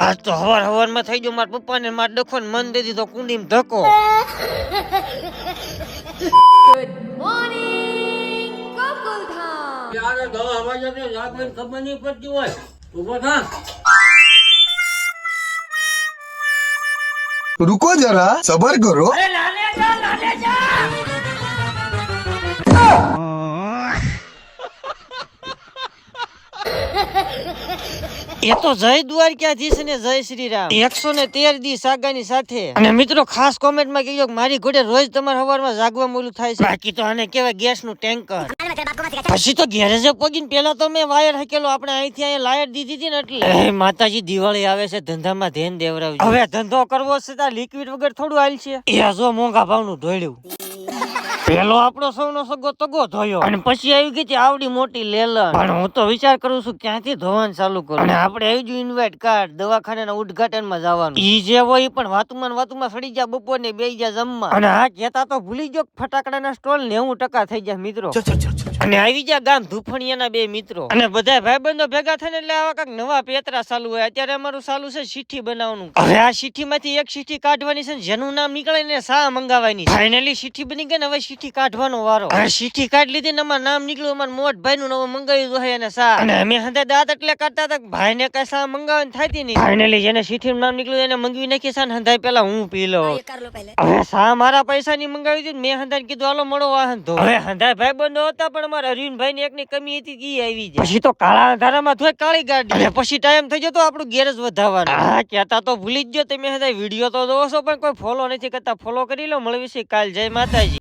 આજ તો હવાર હવારમાં થઈ ગયો મારા પપ્પાને માર ડખો ને મન દે દીધો કુંડીમાં ધક્કો. Good morning Gokuldham. યાર દવા અવાજ ને જાગવાની ખબર નહીં પડતી હોય. ઉભો થા. रुको जरा सबर करो. એ તો જય દ્વારકાધીશ ને જય શ્રી રામ. 113 દી સાગાની સાથે. અને મિત્રો ખાસ કોમેન્ટમાં કહેજો કે મારી ઘોડે રોજ તમારે સવારમાં જાગવા મોલું થાય છે. બાકી તો આને કહેવાય ગેસ નું ટેન્કર. પછી તો ગેરેજે પગીને પેલા તો મેં વાયર હકેલો આપણે અહીંથી અહીંયા લાયર દીધી હતી ને એટલે માતાજી દિવાળી આવે છે ધંધામાં ધ્યાન દેવરાવજો. હવે ધંધો કરવો છે તો લિક્વિડ વગર થોડું હાલ છે. એ જો મોંઘા ભાવનું ધોળ્યું. પેલો આપણો સૌનો સગો તગો ધોયો અને પછી આવી ગઈ આવડી મોટી લેલન. પણ હું તો વિચાર કરું છું ક્યાંથી ધોવાનું ચાલુ કરું. અને આપણે આવી ગયું ઇન્વાઇટ કાર્ડ દવાખાનાના ઉદ્ઘાટનમાં જવાનું. ઈ જે હોય પણ વાતુમાં સડી જા બપોરને બેસી જા જમવા. અને હા કેતા તો ભૂલી ગયો ફટાકડાના સ્ટોલ 90% થઈ જાય મિત્રો. અને આવી જા ગામ ધુફણિયાના બે મિત્રો અને બધા ભાઈબંધો ભેગા થઈને એટલે આવા કાંઈક નવા પેતરા ચાલુ હોય. અત્યારે અમારું ચાલુ છે ચિઠ્ઠી બનાવવાનું. હવે આ ચિઠ્ઠીમાંથી એક ચિઠ્ઠી કાઢવાની છે જેનું નામ નીકળે ને સા મંગાવવાની. ફાઇનલી ચિઠ્ઠી બની ગઈ ને હવે ચિઠ્ઠી કાઢવાનો વારો. હવે ચિઠ્ઠી કાઢી લીધી ને અમારું નામ નીકળ્યું. અમારા મોટભાઈ નું નવું મંગાવ્યું હોય અને સા. અને અમે હંધે દાંત એટલે કાઢતા હતા ભાઈ ને કઈ સા મંગાવવાની થતી નહીં. ફાઇનલી જેને ચિઠ્ઠી નું નામ નીકળ્યું એને મંગવી નાખી સા ને હંધાઈ પેલા હું પી લઉં. હવે સા મારા પૈસા ની મંગાવી હતી મેં હંધાઈ કીધું હાલો મળો વાહન ધો. હવે હંધાઈ ભાઈબંધો હતા પણ અમારા અરવિંદભાઈ ની એકની કમી હતી ઈ આવી જાય. પછી તો કાળા અંધારામાં ધોઈ કાળી ગાડી. અને પછી ટાઈમ થઈ જતો આપણું ગેરેજ વધારવાનું. હા કહેતા તો ભૂલી જ ગયો તમે હંધાઈ વિડીયો તો જોવો છો પણ કોઈ ફોલો નથી કરતા. ફોલો કરી લો મળવી છે કાલ. જય માતાજી.